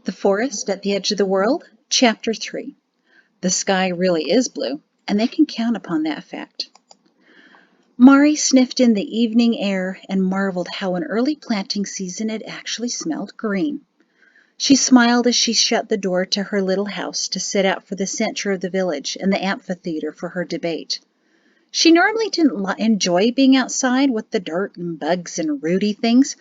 The Forest at the Edge of the World, Chapter 3. The sky really is blue, and they can count upon that fact. Mari sniffed in the evening air and marveled how in early planting season it actually smelled green. She smiled as she shut the door to her little house to set out for the center of the village and the amphitheater for her debate. She normally didn't enjoy being outside with the dirt and bugs and rooty things,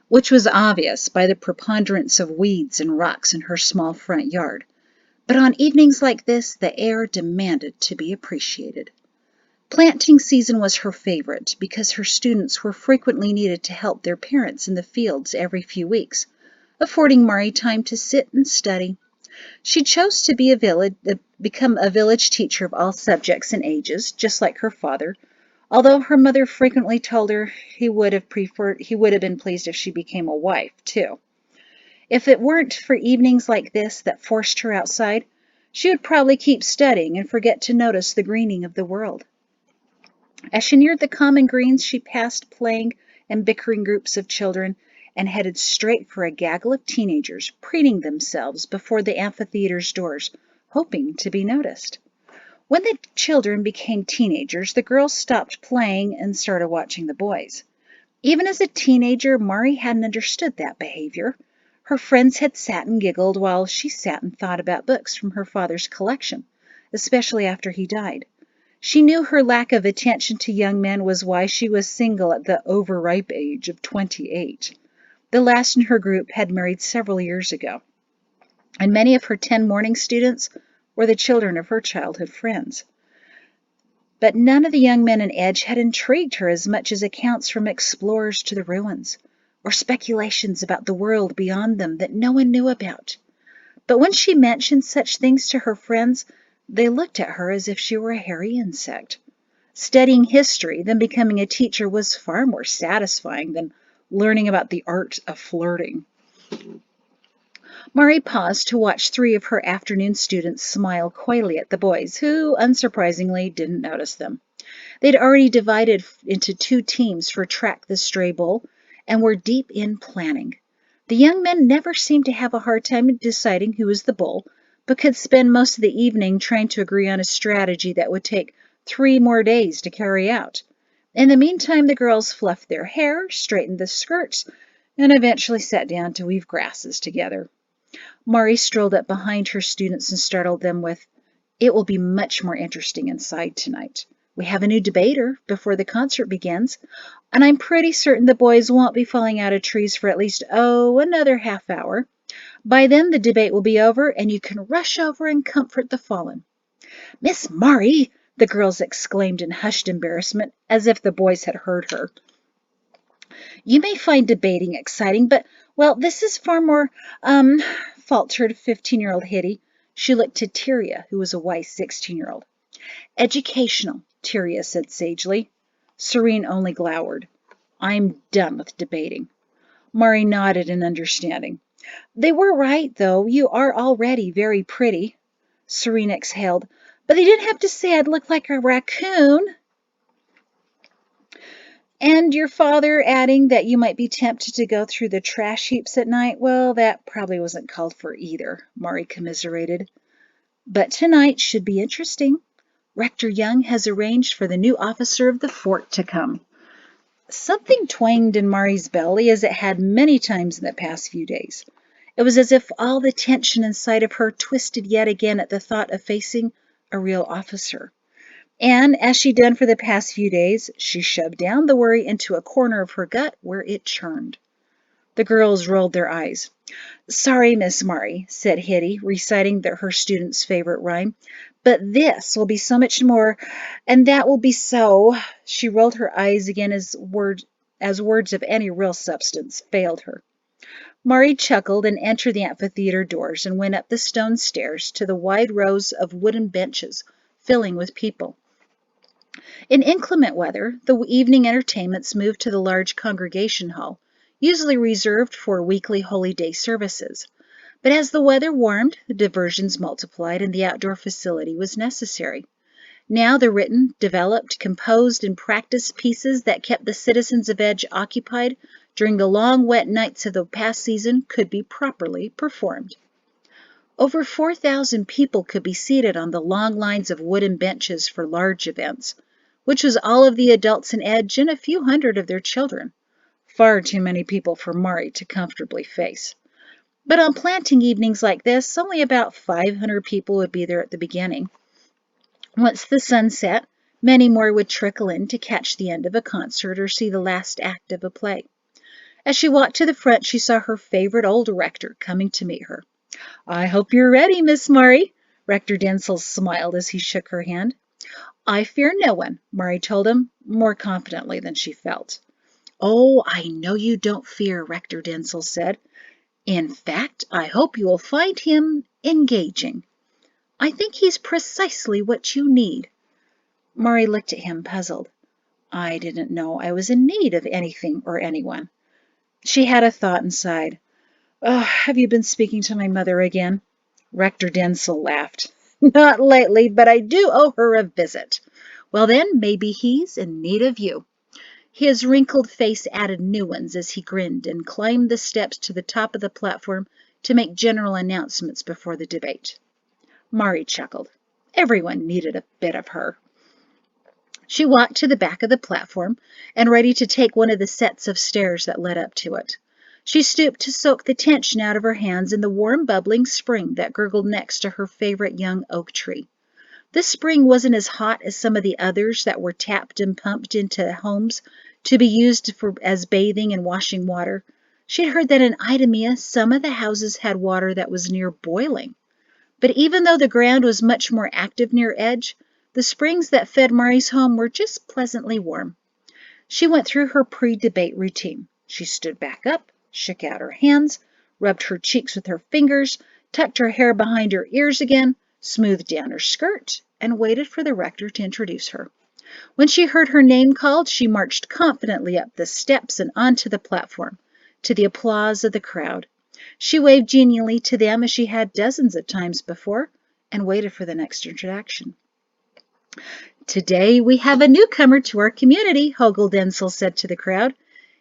which was obvious by the preponderance of weeds and rocks in her small front yard. But on evenings like this, the air demanded to be appreciated. Planting season was her favorite because her students were frequently needed to help their parents in the fields every few weeks, affording Mari time to sit and study. She chose to become a village teacher of all subjects and ages, just like her father, although her mother frequently told her he would have been pleased if she became a wife, too. If it weren't for evenings like this that forced her outside, she would probably keep studying and forget to notice the greening of the world. As she neared the common greens, she passed playing and bickering groups of children and headed straight for a gaggle of teenagers preening themselves before the amphitheater's doors, hoping to be noticed. When the children became teenagers, the girls stopped playing and started watching the boys. Even as a teenager, Mari hadn't understood that behavior. Her friends had sat and giggled while she sat and thought about books from her father's collection, especially after he died. She knew her lack of attention to young men was why she was single at the overripe age of 28. The last in her group had married several years ago, and many of her 10 morning students were the children of her childhood friends. But none of the young men in Edge had intrigued her as much as accounts from explorers to the ruins, or speculations about the world beyond them that no one knew about. But when she mentioned such things to her friends, they looked at her as if she were a hairy insect. Studying history, then becoming a teacher, was far more satisfying than learning about the art of flirting. Mari paused to watch 3 of her afternoon students smile coyly at the boys, who, unsurprisingly, didn't notice them. They'd already divided into 2 teams for Track the Stray Bull and were deep in planning. The young men never seemed to have a hard time deciding who was the bull, but could spend most of the evening trying to agree on a strategy that would take 3 more days to carry out. In the meantime, the girls fluffed their hair, straightened the skirts, and eventually sat down to weave grasses together. Mari strolled up behind her students and startled them with, "It will be much more interesting inside tonight. We have a new debater before the concert begins, and I'm pretty certain the boys won't be falling out of trees for at least, another half hour. By then, the debate will be over, and you can rush over and comfort the fallen." "Miss Mari!" the girls exclaimed in hushed embarrassment, as if the boys had heard her. "You may find debating exciting, but, this is far more, faltered 15-year-old Hitty. She looked to Tyria, who was a wise 16-year-old. "Educational," Tyria said sagely. Serene only glowered. "I'm done with debating." Mari nodded in understanding. "They were right, though. You are already very pretty." Serene exhaled. "But they didn't have to say I'd look like a raccoon." "And your father adding that you might be tempted to go through the trash heaps at night, that probably wasn't called for either," Mari commiserated. "But tonight should be interesting. Rector Young has arranged for the new officer of the fort to come." Something twanged in Mari's belly, as it had many times in the past few days. It was as if all the tension inside of her twisted yet again at the thought of facing a real officer. And, as she'd done for the past few days, she shoved down the worry into a corner of her gut where it churned. The girls rolled their eyes. "Sorry, Miss Mari," said Hitty, reciting her student's favorite rhyme, "but this will be so much more, and that will be so—" She rolled her eyes again as words of any real substance failed her. Mari chuckled and entered the amphitheater doors and went up the stone stairs to the wide rows of wooden benches filling with people. In inclement weather, the evening entertainments moved to the large congregation hall, usually reserved for weekly holy day services. But as the weather warmed, the diversions multiplied and the outdoor facility was necessary. Now the written, developed, composed, and practiced pieces that kept the citizens of Edge occupied during the long wet nights of the past season could be properly performed. Over 4,000 people could be seated on the long lines of wooden benches for large events, which was all of the adults in Edge and a few hundred of their children. Far too many people for Mari to comfortably face. But on planting evenings like this, only about 500 people would be there at the beginning. Once the sun set, many more would trickle in to catch the end of a concert or see the last act of a play. As she walked to the front, she saw her favorite old rector coming to meet her. "I hope you're ready, Miss Mari." Rector Densel smiled as he shook her hand. "I fear no one," Mari told him, more confidently than she felt. "Oh, I know you don't fear," Rector Densel said. "In fact, I hope you will find him engaging. I think he's precisely what you need." Mari looked at him, puzzled. "I didn't know I was in need of anything or anyone." She had a thought and sighed. "Oh, have you been speaking to my mother again?" Rector Densel laughed. "Not lately, but I do owe her a visit." "Well then, maybe he's in need of you." His wrinkled face added new ones as he grinned and climbed the steps to the top of the platform to make general announcements before the debate. Mari chuckled. Everyone needed a bit of her. She walked to the back of the platform and ready to take one of the sets of stairs that led up to it. She stooped to soak the tension out of her hands in the warm, bubbling spring that gurgled next to her favorite young oak tree. This spring wasn't as hot as some of the others that were tapped and pumped into homes to be used as bathing and washing water. She had heard that in Idumea some of the houses had water that was near boiling. But even though the ground was much more active near Edge, the springs that fed Mari's home were just pleasantly warm. She went through her pre-debate routine. She stood back up, shook out her hands, rubbed her cheeks with her fingers, tucked her hair behind her ears again, smoothed down her skirt, and waited for the rector to introduce her. When she heard her name called, she marched confidently up the steps and onto the platform, to the applause of the crowd. She waved genially to them as she had dozens of times before, and waited for the next introduction. "Today we have a newcomer to our community," Hogel Densel said to the crowd.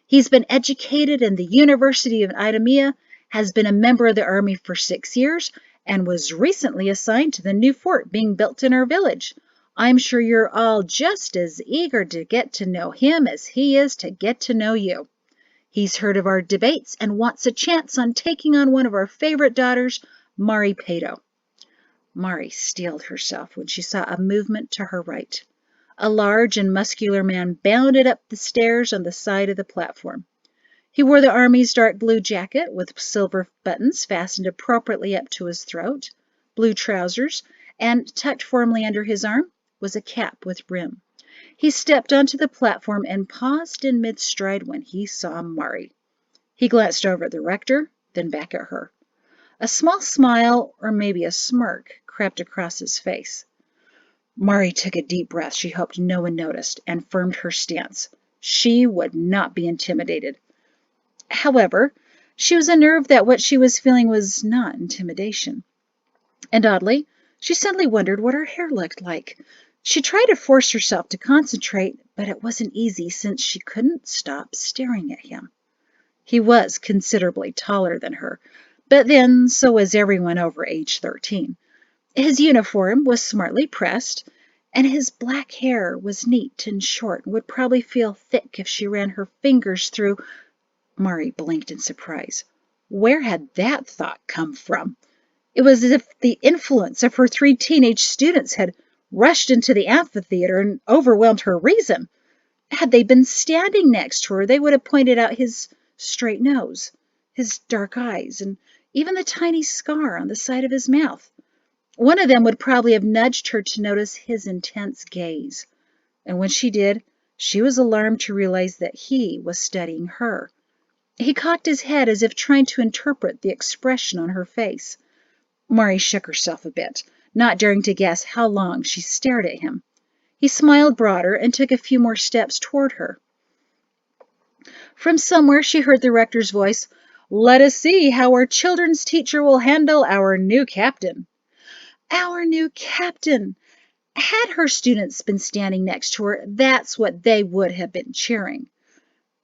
"He's been educated in the University of Idumea, has been a member of the Army for 6 years, and was recently assigned to the new fort being built in our village. I'm sure you're all just as eager to get to know him as he is to get to know you. He's heard of our debates and wants a chance on taking on one of our favorite daughters, Mari Pato." Mari steeled herself when she saw a movement to her right. A large and muscular man bounded up the stairs on the side of the platform. He wore the Army's dark blue jacket with silver buttons fastened appropriately up to his throat, blue trousers, and tucked formally under his arm was a cap with brim. He stepped onto the platform and paused in mid-stride when he saw Mari. He glanced over at the rector, then back at her. A small smile, or maybe a smirk, crept across his face. Mari took a deep breath she hoped no one noticed and firmed her stance. She would not be intimidated. However, she was unnerved that what she was feeling was not intimidation. And oddly, she suddenly wondered what her hair looked like. She tried to force herself to concentrate, but it wasn't easy since she couldn't stop staring at him. He was considerably taller than her, but then so was everyone over age 13. His uniform was smartly pressed, and his black hair was neat and short and would probably feel thick if she ran her fingers through. Mari blinked in surprise. Where had that thought come from? It was as if the influence of her 3 teenage students had rushed into the amphitheater and overwhelmed her reason. Had they been standing next to her, they would have pointed out his straight nose, his dark eyes, and even the tiny scar on the side of his mouth. One of them would probably have nudged her to notice his intense gaze. And when she did, she was alarmed to realize that he was studying her. He cocked his head as if trying to interpret the expression on her face. Mari shook herself a bit, not daring to guess how long she stared at him. He smiled broader and took a few more steps toward her. From somewhere she heard the rector's voice. "Let us see how our children's teacher will handle our new captain." Our new captain! Had her students been standing next to her, that's what they would have been cheering.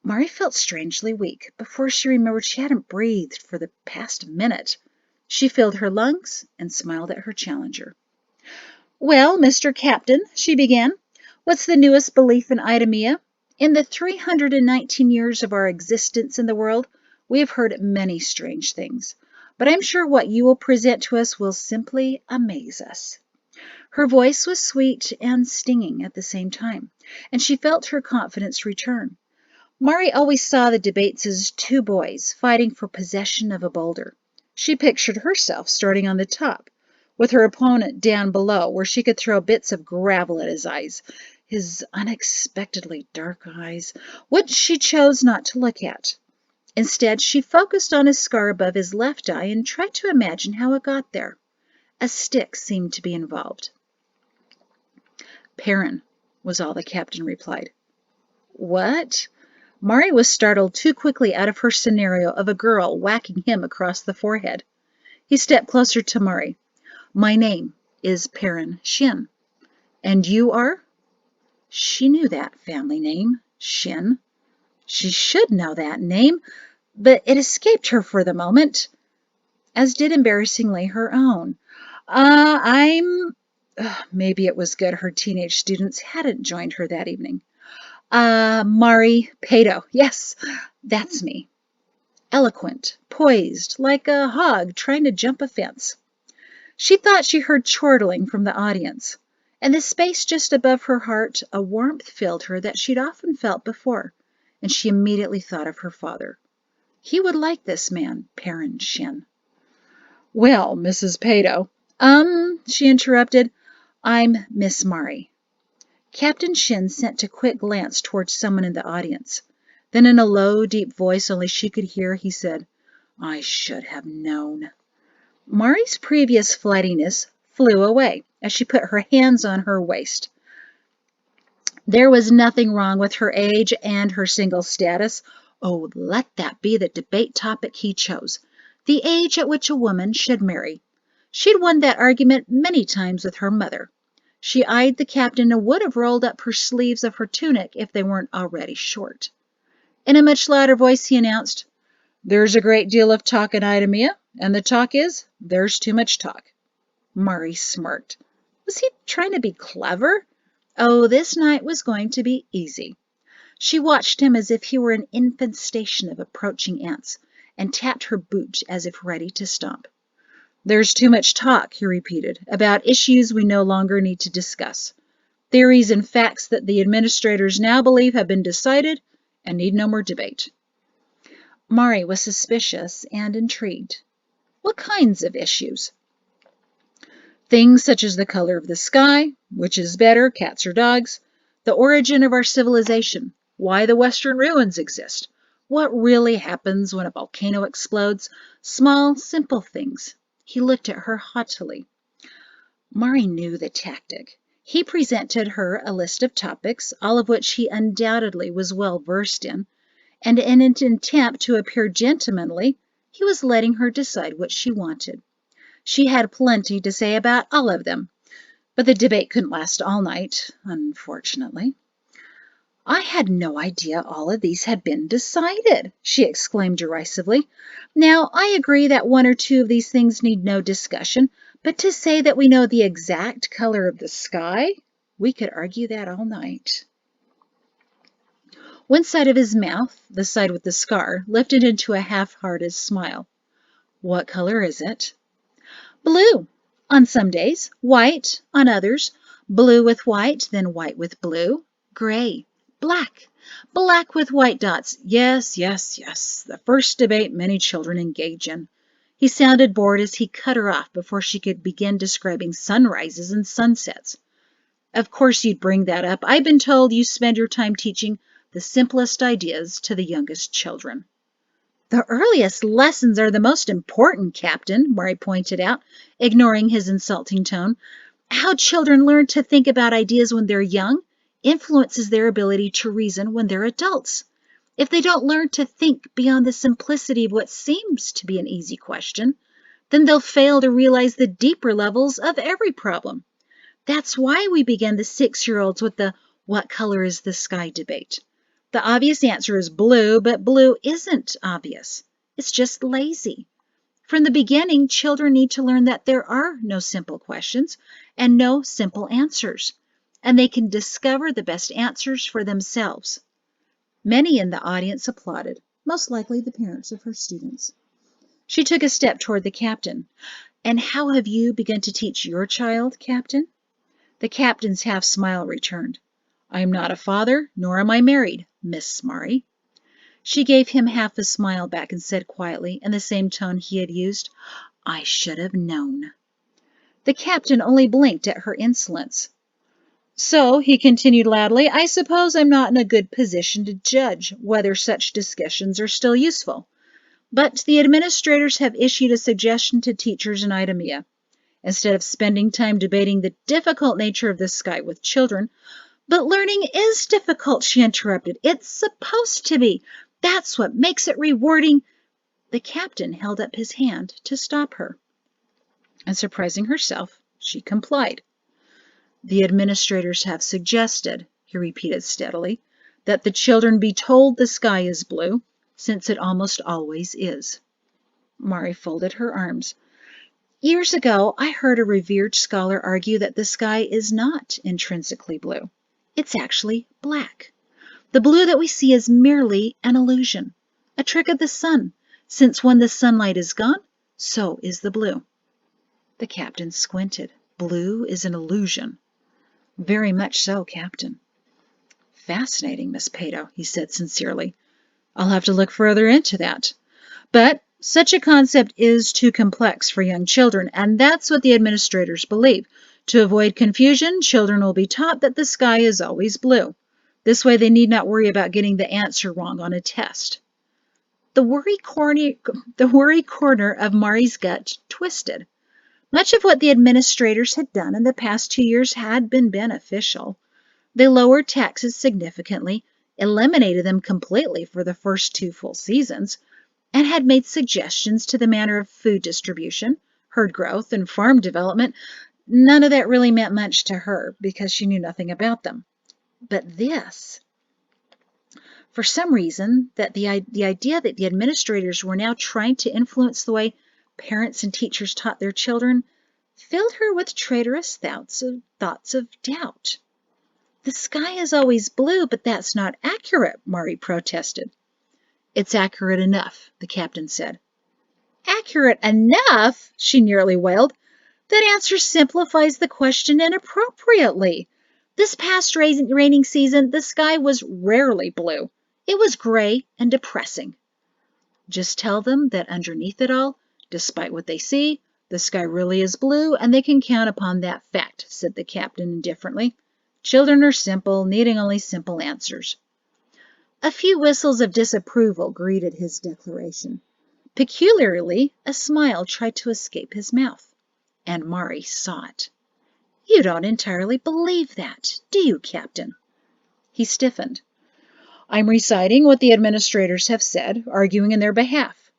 Mari felt strangely weak before she remembered she hadn't breathed for the past minute. She filled her lungs and smiled at her challenger. "Well, Mr. Captain," she began, "what's the newest belief in Idemia? In the 319 years of our existence in the world, we have heard many strange things, but I'm sure what you will present to us will simply amaze us." Her voice was sweet and stinging at the same time, and she felt her confidence return. Mari always saw the debates as two boys fighting for possession of a boulder. She pictured herself starting on the top, with her opponent down below, where she could throw bits of gravel at his unexpectedly dark eyes, which she chose not to look at. Instead, she focused on his scar above his left eye and tried to imagine how it got there. A stick seemed to be involved. "Perrin," was all the captain replied. "What?" Mari was startled too quickly out of her scenario of a girl whacking him across the forehead. He stepped closer to Mari. "My name is Perrin Shin. And you are?" She knew that family name, Shin. She should know that name, but it escaped her for the moment, as did embarrassingly her own. I'm... Maybe it was good her teenage students hadn't joined her that evening. Mari Pato. Yes, that's me. Eloquent, poised, like a hog trying to jump a fence. She thought she heard chortling from the audience. In the space just above her heart, a warmth filled her that she'd often felt before, and she immediately thought of her father. He would like this man, Perrin Shin. "Well, Mrs. Pato," she interrupted, "I'm Miss Mari." Captain Shin sent a quick glance towards someone in the audience. Then in a low, deep voice only she could hear, he said, "I should have known." Mari's previous flightiness flew away as she put her hands on her waist. There was nothing wrong with her age and her single status. Oh, let that be the debate topic he chose, the age at which a woman should marry. She'd won that argument many times with her mother. She eyed the captain and would have rolled up her sleeves of her tunic if they weren't already short. In a much louder voice, he announced, "There's a great deal of talk in Idemia, and the talk is, there's too much talk." Mari smirked. Was he trying to be clever? Oh, this night was going to be easy. She watched him as if he were an infestation of approaching ants, and tapped her boot as if ready to stomp. "There's too much talk," he repeated, "about issues we no longer need to discuss. Theories and facts that the administrators now believe have been decided and need no more debate." Mari was suspicious and intrigued. What kinds of issues? Things such as the color of the sky, which is better, cats or dogs, the origin of our civilization, why the Western ruins exist, what really happens when a volcano explodes, small, simple things. He looked at her haughtily. Mari knew the tactic. He presented her a list of topics, all of which he undoubtedly was well versed in, and in an attempt to appear gentlemanly, he was letting her decide what she wanted. She had plenty to say about all of them, but the debate couldn't last all night, unfortunately. "I had no idea all of these had been decided," she exclaimed derisively. "Now, I agree that one or two of these things need no discussion, but to say that we know the exact color of the sky, we could argue that all night." One side of his mouth, the side with the scar, lifted into a half-hearted smile. "What color is it?" "Blue. On some days. White on others. Blue with white, then white with blue. Gray. Black. Black with white dots. Yes, yes, yes. The first debate many children engage in." He sounded bored as he cut her off before she could begin describing sunrises and sunsets. "Of course you'd bring that up. I've been told you spend your time teaching the simplest ideas to the youngest children." "The earliest lessons are the most important, Captain," Mari pointed out, ignoring his insulting tone. "How children learn to think about ideas when they're young influences their ability to reason when they're adults. If they don't learn to think beyond the simplicity of what seems to be an easy question, then they'll fail to realize the deeper levels of every problem. That's why we begin the 6-year-olds with the 'what color is the sky' debate. The obvious answer is blue, but blue isn't obvious. It's just lazy. From the beginning, children need to learn that there are no simple questions and no simple answers, and they can discover the best answers for themselves. Many in the audience applauded, most likely the parents of her students. She took a step toward the captain. "And how have you begun to teach your child, Captain?" The captain's half smile returned. "I am not a father, nor am I married, Miss Mari." She gave him half a smile back and said quietly, in the same tone he had used, "I should have known." The captain only blinked at her insolence. "So," he continued loudly, "I suppose I'm not in a good position to judge whether such discussions are still useful. But the administrators have issued a suggestion to teachers in Idemia. Instead of spending time debating the difficult nature of the sky with children—" "But learning is difficult," she interrupted. "It's supposed to be. That's what makes it rewarding." The captain held up his hand to stop her, and surprising herself, she complied. "The administrators have suggested," he repeated steadily, "that the children be told the sky is blue, since it almost always is." Mari folded her arms. "Years ago, I heard a revered scholar argue that the sky is not intrinsically blue. It's actually black. The blue that we see is merely an illusion, a trick of the sun, since when the sunlight is gone, so is the blue." The captain squinted. "Blue is an illusion." "Very much so, Captain." "Fascinating, Miss Pato," he said sincerely. "I'll have to look further into that. But such a concept is too complex for young children, and that's what the administrators believe. To avoid confusion, children will be taught that the sky is always blue. This way they need not worry about getting the answer wrong on a test." The worry corner of Mari's gut twisted. Much of what the administrators had done in the past 2 years had been beneficial. They lowered taxes significantly, eliminated them completely for the first 2 full seasons, and had made suggestions to the manner of food distribution, herd growth, and farm development. None of that really meant much to her because she knew nothing about them. But this, for some reason, that the idea that the administrators were now trying to influence the way parents and teachers taught their children filled her with traitorous thoughts of doubt. "The sky is always blue, but that's not accurate," Mari protested. "It's accurate enough," the captain said. "Accurate enough?" she nearly wailed. "That answer simplifies the question inappropriately. This past raining season, the sky was rarely blue. It was gray and depressing." "Just tell them that underneath it all, despite what they see, the sky really is blue, and they can count upon that fact," said the captain indifferently. "Children are simple, needing only simple answers." A few whistles of disapproval greeted his declaration. Peculiarly, a smile tried to escape his mouth, and Mari saw it. "You don't entirely believe that, do you, Captain?" He stiffened. "I'm reciting what the administrators have said, arguing in their behalf."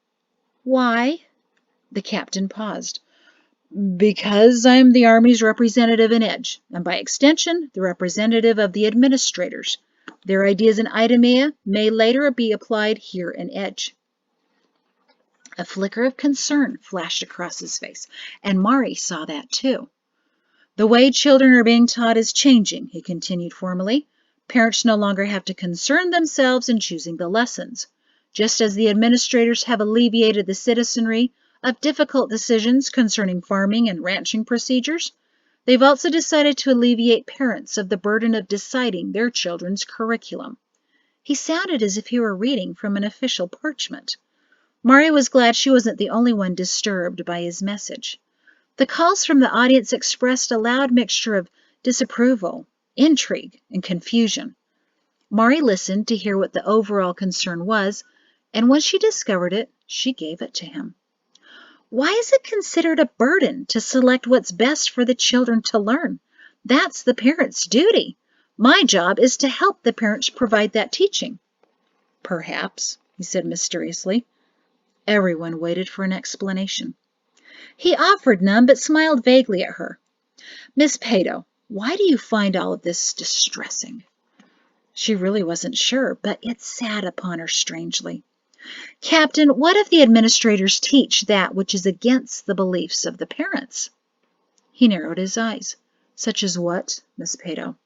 "Why?" The captain paused. "Because I'm the Army's representative in Edge, and by extension, the representative of the administrators. Their ideas in Idemia may later be applied here in Edge." A flicker of concern flashed across his face, and Mari saw that too. "The way children are being taught is changing," he continued formally. "Parents no longer have to concern themselves in choosing the lessons. Just as the administrators have alleviated the citizenry of difficult decisions concerning farming and ranching procedures, they've also decided to alleviate parents of the burden of deciding their children's curriculum." He sounded as if he were reading from an official parchment. Mari was glad she wasn't the only one disturbed by his message. The calls from the audience expressed a loud mixture of disapproval, intrigue, and confusion. Mari listened to hear what the overall concern was, and when she discovered it, she gave it to him. "Why is it considered a burden to select what's best for the children to learn? That's the parents' duty. My job is to help the parents provide that teaching." "Perhaps," he said mysteriously. Everyone waited for an explanation. He offered none, but smiled vaguely at her. "Miss Pato, why do you find all of this distressing?" She really wasn't sure, but it sat upon her strangely. Captain, what if the administrators teach that which is against the beliefs of the parents? He narrowed his eyes. Such as what, Miss Pato?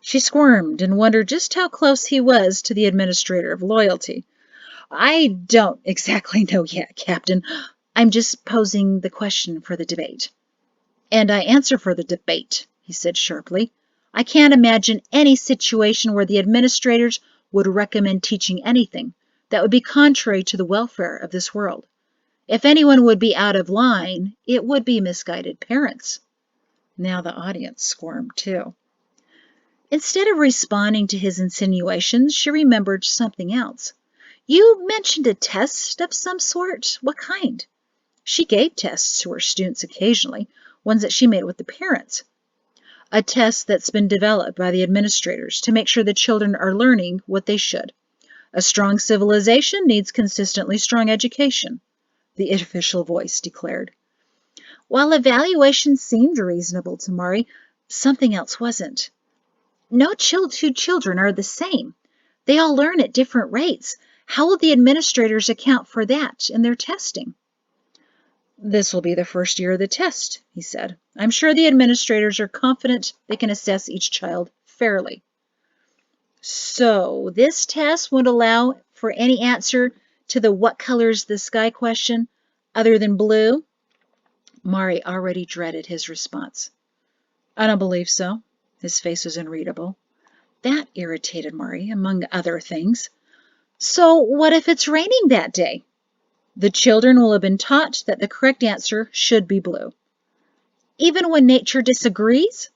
She squirmed and wondered just how close he was to the administrator of loyalty. I don't exactly know yet, Captain. I'm just posing the question for the debate. And I answer for the debate, he said sharply. I can't imagine any situation where the administrators would recommend teaching anything that would be contrary to the welfare of this world. If anyone would be out of line, it would be misguided parents. Now the audience squirmed too. Instead of responding to his insinuations, she remembered something else. You mentioned a test of some sort. What kind? She gave tests to her students occasionally, ones that she made with the parents. A test that's been developed by the administrators to make sure the children are learning what they should. A strong civilization needs consistently strong education, the official voice declared. While evaluation seemed reasonable to Mari, something else wasn't. No two children are the same. They all learn at different rates. How will the administrators account for that in their testing? This will be the first year of the test, he said. I'm sure the administrators are confident they can assess each child fairly. So this test won't allow for any answer to the what color is the sky question other than blue? Mari already dreaded his response. I don't believe so. His face was unreadable. That irritated Mari, among other things. So what if it's raining that day? The children will have been taught that the correct answer should be blue. Even when nature disagrees?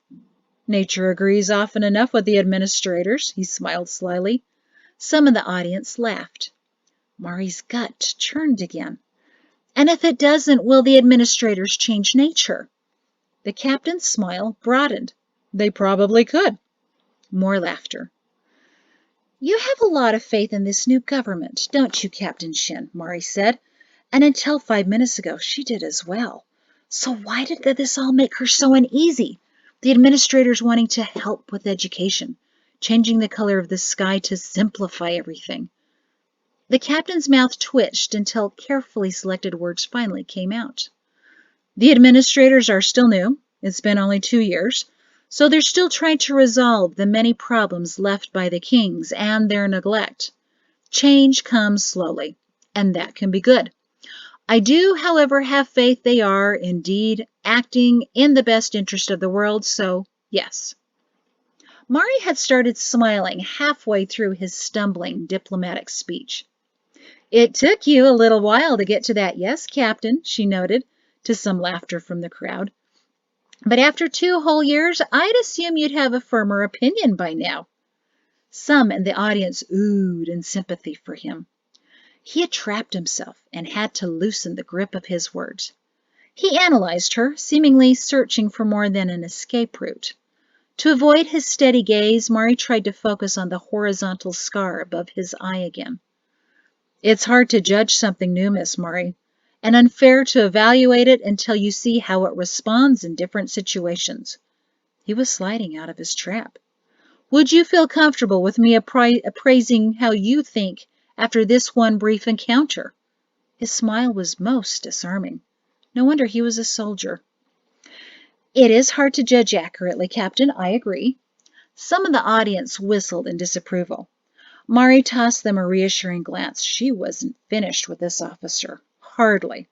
Nature agrees often enough with the administrators, he smiled slyly. Some in the audience laughed. Mari's gut churned again. And if it doesn't, will the administrators change nature? The captain's smile broadened. They probably could. More laughter. You have a lot of faith in this new government, don't you, Captain Shin? Mari said. And until 5 minutes ago, she did as well. So why did this all make her so uneasy? The administrators wanting to help with education, changing the color of the sky to simplify everything. The captain's mouth twitched until carefully selected words finally came out. The administrators are still new. It's been only 2 years. So they're still trying to resolve the many problems left by the kings and their neglect. Change comes slowly, and that can be good. I do, however, have faith they are, indeed, acting in the best interest of the world, so yes. Mari had started smiling halfway through his stumbling diplomatic speech. It took you a little while to get to that yes, Captain, she noted, to some laughter from the crowd. But after 2 whole years, I'd assume you'd have a firmer opinion by now. Some in the audience oohed in sympathy for him. He had trapped himself and had to loosen the grip of his words. He analyzed her, seemingly searching for more than an escape route. To avoid his steady gaze, Mari tried to focus on the horizontal scar above his eye again. It's hard to judge something new, Miss Mari, and unfair to evaluate it until you see how it responds in different situations. He was sliding out of his trap. Would you feel comfortable with me appraising how you think after this one brief encounter? His smile was most disarming. No wonder he was a soldier. It is hard to judge accurately, Captain, I agree. Some of the audience whistled in disapproval. Mari tossed them a reassuring glance. She wasn't finished with this officer. Hardly.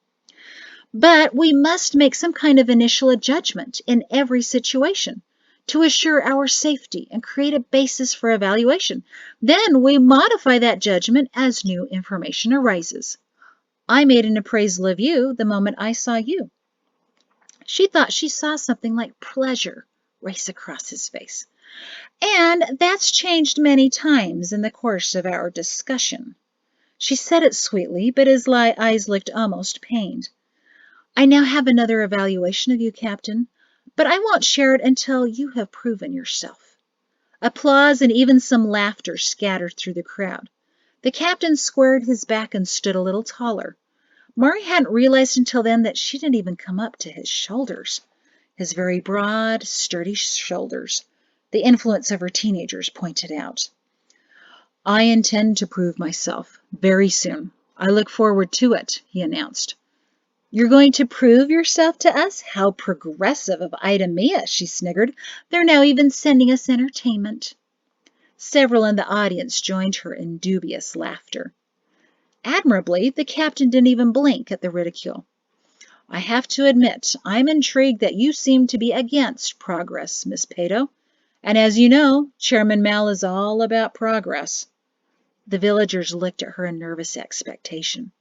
But we must make some kind of initial judgment in every situation to assure our safety and create a basis for evaluation. Then we modify that judgment as new information arises. I made an appraisal of you the moment I saw you. She thought she saw something like pleasure race across his face. And that's changed many times in the course of our discussion. She said it sweetly, but his eyes looked almost pained. I now have another evaluation of you, Captain, but I won't share it until you have proven yourself. Applause and even some laughter scattered through the crowd. The captain squared his back and stood a little taller. Mari hadn't realized until then that she didn't even come up to his shoulders. His very broad, sturdy shoulders. The influence of her teenagers pointed out. I intend to prove myself very soon. I look forward to it, he announced. You're going to prove yourself to us? How progressive of Ida Mia, she sniggered. They're now even sending us entertainment. Several in the audience joined her in dubious laughter. Admirably, the captain didn't even blink at the ridicule. I have to admit, I'm intrigued that you seem to be against progress, Miss Pato. And as you know, Chairman Mal is all about progress. The villagers looked at her in nervous expectation.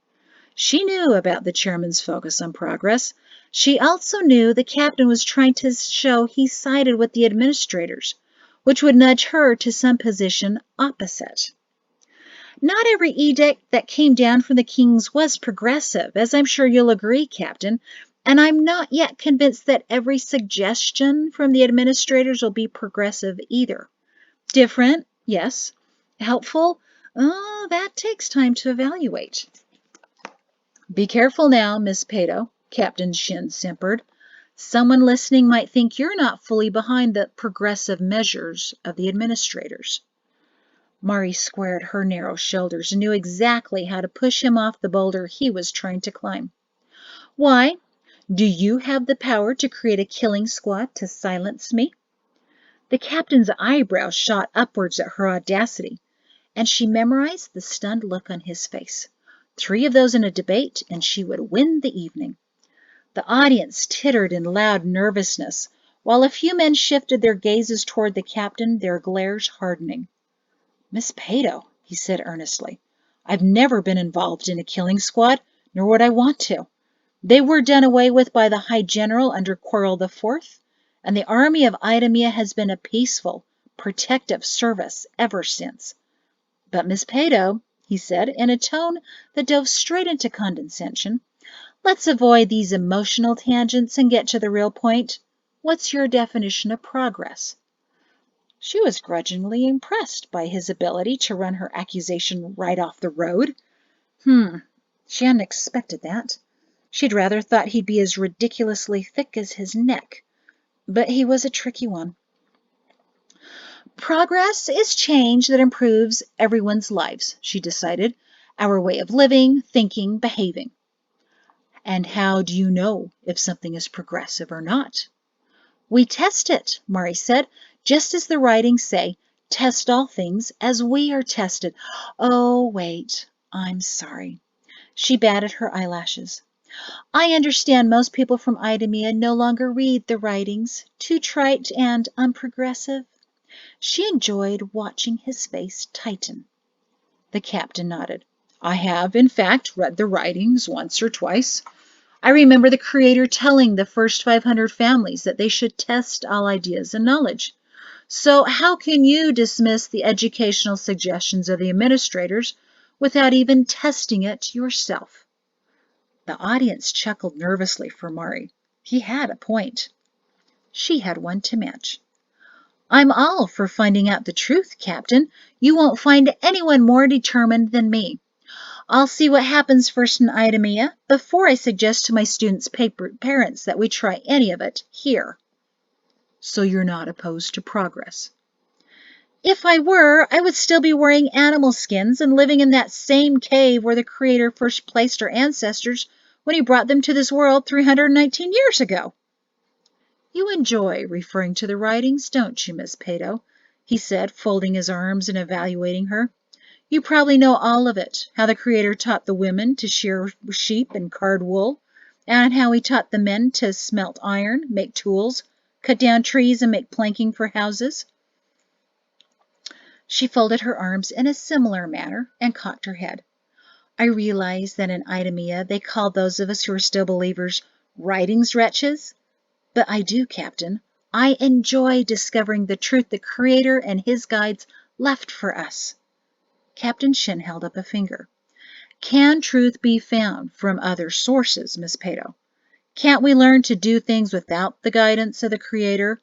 She knew about the chairman's focus on progress. She also knew the captain was trying to show he sided with the administrators, which would nudge her to some position opposite. Not every edict that came down from the kings was progressive, as I'm sure you'll agree, Captain, and I'm not yet convinced that every suggestion from the administrators will be progressive either. Different, yes. Helpful? Oh, that takes time to evaluate. Be careful now, Miss Pato, Captain Shin simpered. Someone listening might think you're not fully behind the progressive measures of the administrators. Mari squared her narrow shoulders and knew exactly how to push him off the boulder he was trying to climb. Why? Do you have the power to create a killing squad to silence me? The captain's eyebrows shot upwards at her audacity, and she memorized the stunned look on his face. 3 of those in a debate, and she would win the evening. The audience tittered in loud nervousness, while a few men shifted their gazes toward the captain, their glares hardening. Miss Pato, he said earnestly, I've never been involved in a killing squad, nor would I want to. They were done away with by the High General under Quarrel IV, and the army of Idamia has been a peaceful, protective service ever since. But Miss Pato, he said, in a tone that dove straight into condescension, let's avoid these emotional tangents and get to the real point. What's your definition of progress? She was grudgingly impressed by his ability to run her accusation right off the road. She hadn't expected that. She'd rather thought he'd be as ridiculously thick as his neck. But he was a tricky one. Progress is change that improves everyone's lives, she decided. Our way of living, thinking, behaving. And how do you know if something is progressive or not? We test it, Mari said, just as the writings say, test all things as we are tested. Oh, wait, I'm sorry. She batted her eyelashes. I understand most people from Idamia no longer read the writings, too trite and unprogressive. She enjoyed watching his face tighten. The captain nodded. I have, in fact, read the writings once or twice. I remember the Creator telling the first 500 families that they should test all ideas and knowledge. So how can you dismiss the educational suggestions of the administrators without even testing it yourself? The audience chuckled nervously for Mari. He had a point. She had one to match. I'm all for finding out the truth, Captain. You won't find anyone more determined than me. I'll see what happens first in Idamia before I suggest to my students' parents that we try any of it here. So you're not opposed to progress? If I were, I would still be wearing animal skins and living in that same cave where the Creator first placed our ancestors when he brought them to this world 319 years ago. You enjoy referring to the writings, don't you, Miss Pato? He said, folding his arms and evaluating her. You probably know all of it, how the Creator taught the women to shear sheep and card wool, and how he taught the men to smelt iron, make tools, cut down trees, and make planking for houses. She folded her arms in a similar manner and cocked her head. I realize that in Idamia they call those of us who are still believers writings wretches, but I do, Captain. I enjoy discovering the truth the Creator and his guides left for us. Captain Shin held up a finger. Can truth be found from other sources, Miss Pato? Can't we learn to do things without the guidance of the Creator?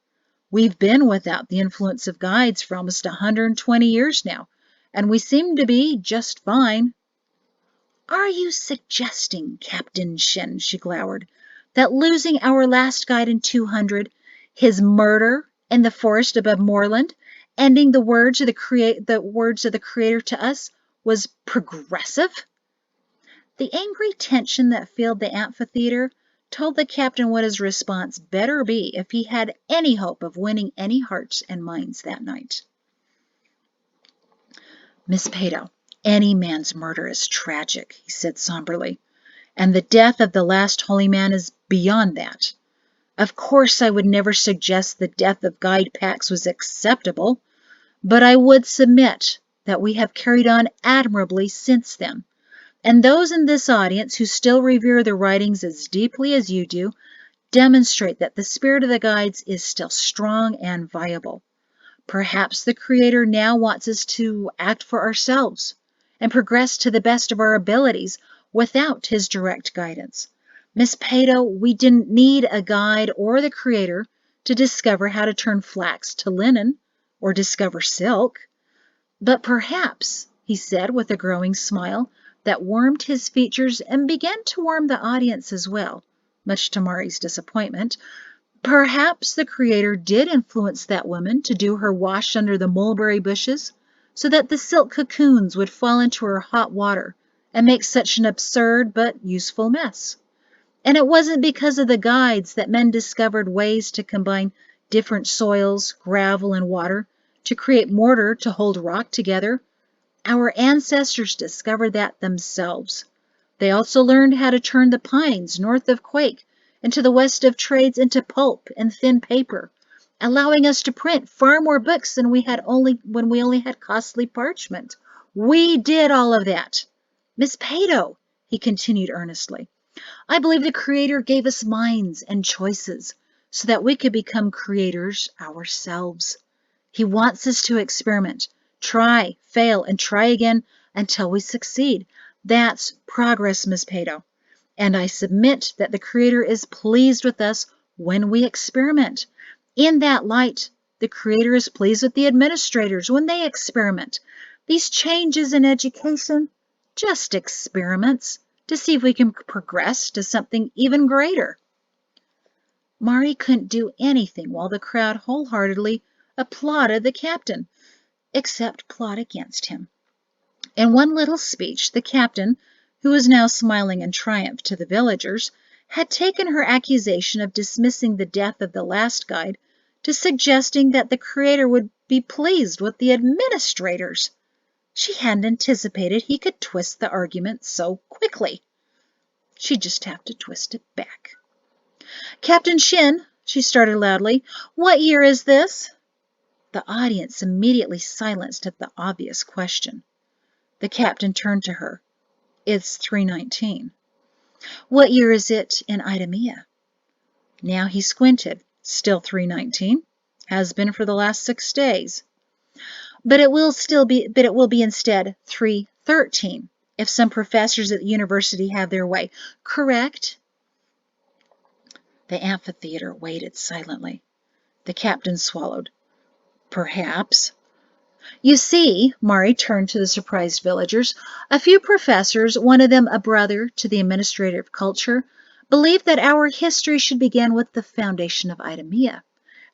We've been without the influence of guides for almost 120 years now, and we seem to be just fine. Are you suggesting, Captain Shin, she glowered, that losing our last guide in 200, his murder in the forest above Moorland, ending the words of the Creator to us was progressive? The angry tension that filled the amphitheater told the captain what his response better be if he had any hope of winning any hearts and minds that night. Miss Pato, any man's murder is tragic, he said somberly, and the death of the last holy man is beyond that. Of course, I would never suggest the death of guide packs was acceptable, but I would submit that we have carried on admirably since then. And those in this audience who still revere the writings as deeply as you do demonstrate that the spirit of the guides is still strong and viable. Perhaps the Creator now wants us to act for ourselves and progress to the best of our abilities without His direct guidance. Miss Pato, we didn't need a guide or the Creator to discover how to turn flax to linen or discover silk. But perhaps, he said with a growing smile that warmed his features and began to warm the audience as well, much to Mari's disappointment, perhaps the Creator did influence that woman to do her wash under the mulberry bushes so that the silk cocoons would fall into her hot water and make such an absurd but useful mess. And it wasn't because of the guides that men discovered ways to combine different soils, gravel, and water to create mortar to hold rock together. Our ancestors discovered that themselves. They also learned how to turn the pines north of Quake and to the west of Trades into pulp and thin paper, allowing us to print far more books than when we only had costly parchment. We did all of that. Miss Pato, he continued earnestly, I believe the Creator gave us minds and choices so that we could become creators ourselves. He wants us to experiment, try, fail, and try again until we succeed. That's progress, Miss Pato. And I submit that the Creator is pleased with us when we experiment. In that light, the Creator is pleased with the administrators when they experiment. These changes in education, just experiments to see if we can progress to something even greater. Mari couldn't do anything while the crowd wholeheartedly applauded the captain, except plot against him. In one little speech, the captain, who was now smiling in triumph to the villagers, had taken her accusation of dismissing the death of the last guide to suggesting that the Creator would be pleased with the administrators. She hadn't anticipated he could twist the argument so quickly. She'd just have to twist it back. Captain Shin, she started loudly, what year is this? The audience immediately silenced at the obvious question. The captain turned to her. It's 319. What year is it in Idemia? Now he squinted. Still 319. Has been for the last 6 days. But it will be instead 313 if some professors at the university have their way. Correct? The amphitheater waited silently. The captain swallowed. Perhaps. You see, Mari turned to the surprised villagers, a few professors, one of them a brother to the administrative culture, believed that our history should begin with the foundation of Idemia,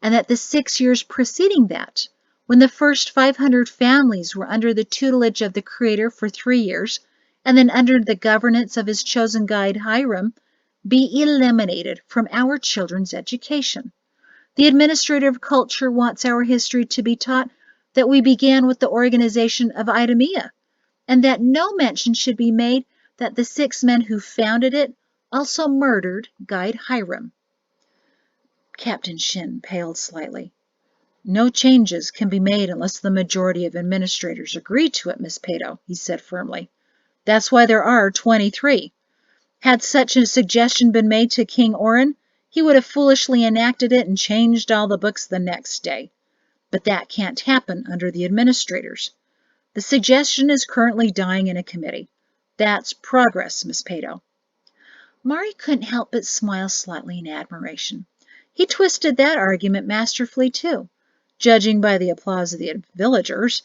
and that the 6 years preceding that, when the first 500 families were under the tutelage of the Creator for 3 years, and then under the governance of his chosen guide Hiram, be eliminated from our children's education. The administrative culture wants our history to be taught that we began with the organization of Idemia, and that no mention should be made that the 6 men who founded it also murdered Guide Hiram. Captain Shin paled slightly. No changes can be made unless the majority of administrators agree to it, Miss Pato, he said firmly. That's why there are 23. Had such a suggestion been made to King Orin, he would have foolishly enacted it and changed all the books the next day. But that can't happen under the administrators. The suggestion is currently dying in a committee. That's progress, Miss Pato. Mari couldn't help but smile slightly in admiration. He twisted that argument masterfully, too. Judging by the applause of the villagers,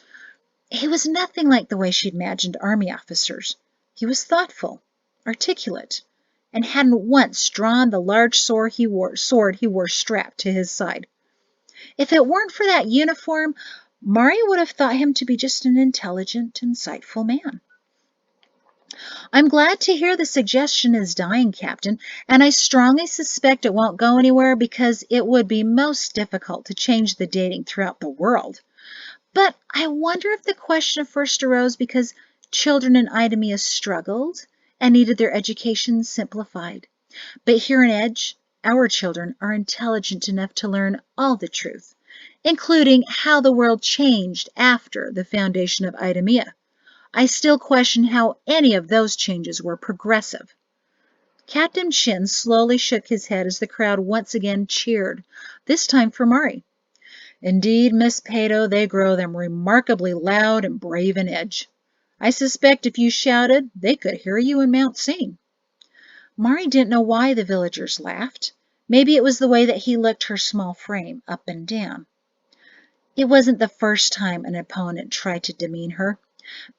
he was nothing like the way she'd imagined army officers. He was thoughtful, articulate, and hadn't once drawn the large sword he wore strapped to his side. If it weren't for that uniform, Mari would have thought him to be just an intelligent, insightful man. I'm glad to hear the suggestion is dying, Captain, and I strongly suspect it won't go anywhere because it would be most difficult to change the dating throughout the world. But I wonder if the question first arose because children in Idemia struggled and needed their education simplified. But here in Edge, our children are intelligent enough to learn all the truth, including how the world changed after the foundation of Idemia. I still question how any of those changes were progressive. Captain Shin slowly shook his head as the crowd once again cheered, this time for Mari. Indeed, Miss Pato, they grow them remarkably loud and brave in Edge. I suspect if you shouted, they could hear you in Mount Scene. Mari didn't know why the villagers laughed. Maybe it was the way that he looked her small frame up and down. It wasn't the first time an opponent tried to demean her.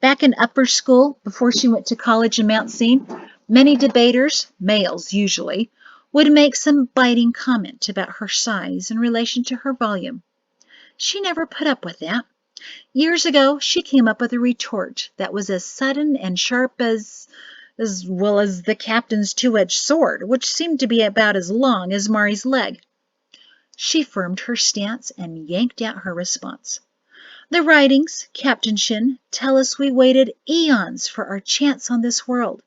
Back in upper school, before she went to college in Mount Scene, many debaters, males usually, would make some biting comment about her size in relation to her volume. She never put up with that. Years ago, she came up with a retort that was as sudden and sharp as well as the captain's two-edged sword, which seemed to be about as long as Mari's leg. She firmed her stance and yanked out her response. The writings, Captain Shin, tell us we waited eons for our chance on this world.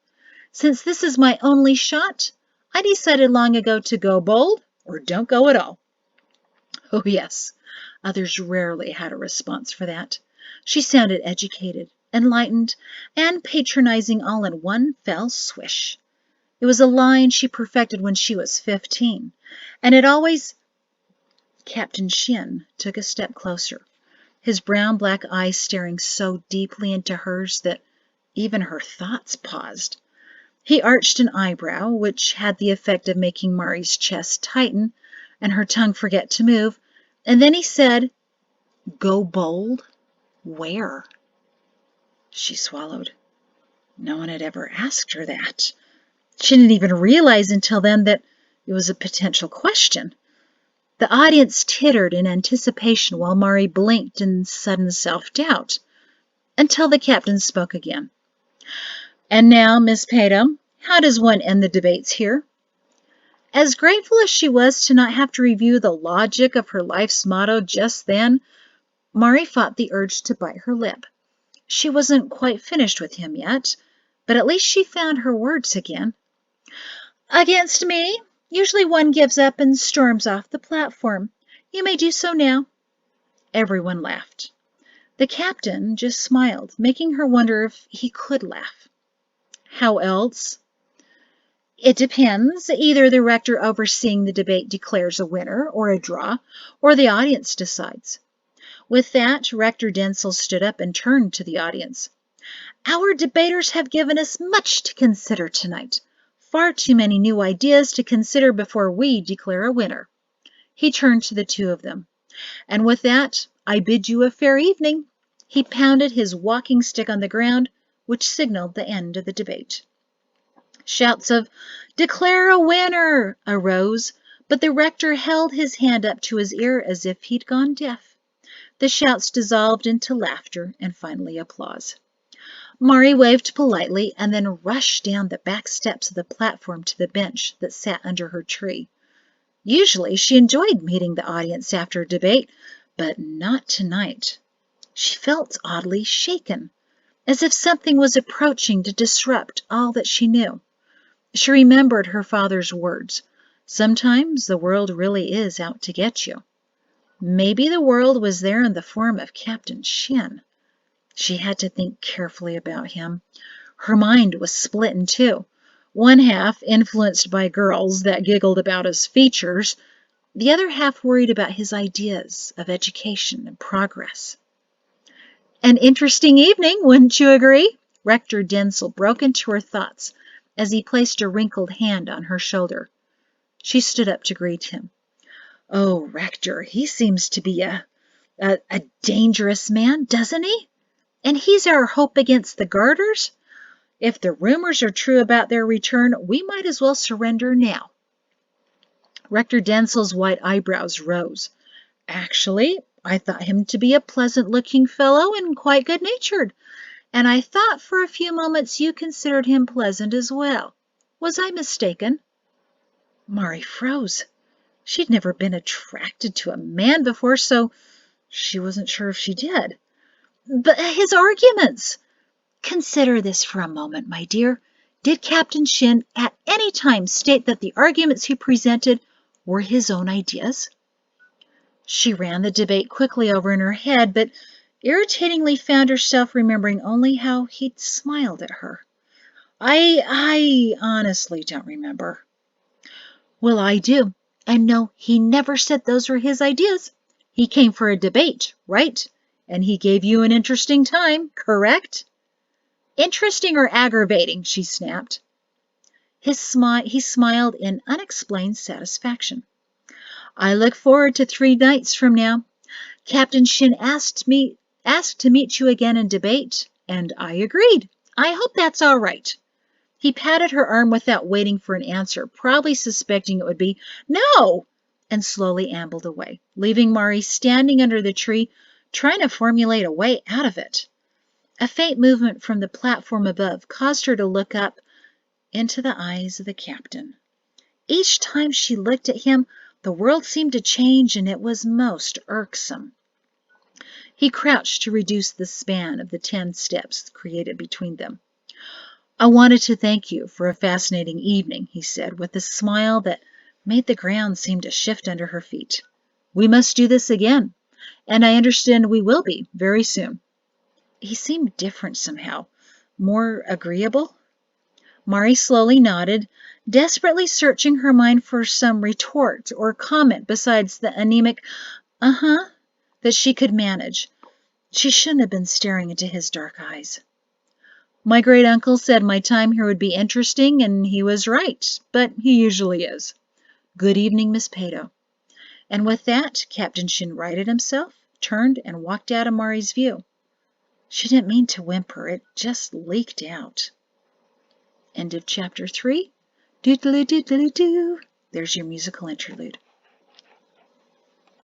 Since this is my only shot, I decided long ago to go bold or don't go at all. Oh, yes. Others rarely had a response for that. She sounded educated, enlightened, and patronizing all in one fell swish. It was a line she perfected when she was 15, and it always... Captain Shin took a step closer, his brown-black eyes staring so deeply into hers that even her thoughts paused. He arched an eyebrow, which had the effect of making Mari's chest tighten and her tongue forget to move, and then he said, "Go bold? Where?" She swallowed. No one had ever asked her that. She didn't even realize until then that it was a potential question. The audience tittered in anticipation while Mari blinked in sudden self-doubt, until the captain spoke again. "And now, Miss Pato, how does one end the debates here?" As grateful as she was to not have to review the logic of her life's motto just then, Mari fought the urge to bite her lip. She wasn't quite finished with him yet, but at least she found her words again. "Against me? Usually one gives up and storms off the platform. You may do so now." Everyone laughed. The captain just smiled, making her wonder if he could laugh. "How else?" "It depends. Either the rector overseeing the debate declares a winner or a draw, or the audience decides." With that, Rector Densel stood up and turned to the audience. "Our debaters have given us much to consider tonight. Far too many new ideas to consider before we declare a winner." He turned to the two of them. "And with that, I bid you a fair evening." He pounded his walking stick on the ground, which signaled the end of the debate. Shouts of "Declare a winner!" arose, but the rector held his hand up to his ear as if he'd gone deaf. The shouts dissolved into laughter and finally applause. Mari waved politely and then rushed down the back steps of the platform to the bench that sat under her tree. Usually she enjoyed meeting the audience after a debate, but not tonight. She felt oddly shaken, as if something was approaching to disrupt all that she knew. She remembered her father's words. Sometimes the world really is out to get you. Maybe the world was there in the form of Captain Shin. She had to think carefully about him. Her mind was split in two. One half influenced by girls that giggled about his features, the other half worried about his ideas of education and progress. "An interesting evening, wouldn't you agree?" Rector Densel broke into her thoughts as he placed a wrinkled hand on her shoulder. She stood up to greet him. "Oh, Rector, he seems to be a dangerous man, doesn't he? And he's our hope against the Garters? If the rumors are true about their return, we might as well surrender now." Rector Densel's white eyebrows rose. "Actually, I thought him to be a pleasant-looking fellow and quite good-natured, and I thought for a few moments you considered him pleasant as well. Was I mistaken?" Mari froze. She'd never been attracted to a man before, so she wasn't sure if she did. "But his arguments—" "Consider this for a moment, my dear. Did Captain Shin at any time state that the arguments he presented were his own ideas?" She ran the debate quickly over in her head, but irritatingly found herself remembering only how he'd smiled at her. I honestly don't remember." "Well, I do. And no, he never said those were his ideas. He came for a debate, right? And he gave you an interesting time, correct?" "Interesting or aggravating?" she snapped. He smiled in unexplained satisfaction. "I look forward to 3 nights from now. Captain Shin asked to meet you again in debate, and I agreed. I hope that's all right." He patted her arm without waiting for an answer, probably suspecting it would be "No!" and slowly ambled away, leaving Mari standing under the tree, trying to formulate a way out of it. A faint movement from the platform above caused her to look up into the eyes of the captain. Each time she looked at him, the world seemed to change, and it was most irksome. He crouched to reduce the span of the 10 steps created between them. "I wanted to thank you for a fascinating evening," he said, with a smile that made the ground seem to shift under her feet. "We must do this again, and I understand we will be very soon." He seemed different somehow, more agreeable. Mari slowly nodded, desperately searching her mind for some retort or comment besides the anemic "uh-huh" that she could manage. She shouldn't have been staring into his dark eyes. "My great-uncle said my time here would be interesting, and he was right, but he usually is. Good evening, Miss Pato." And with that, Captain Shin righted himself, turned, and walked out of Mari's view. She didn't mean to whimper. It just leaked out. End of chapter 3. Doodly doodly doo. There's your musical interlude.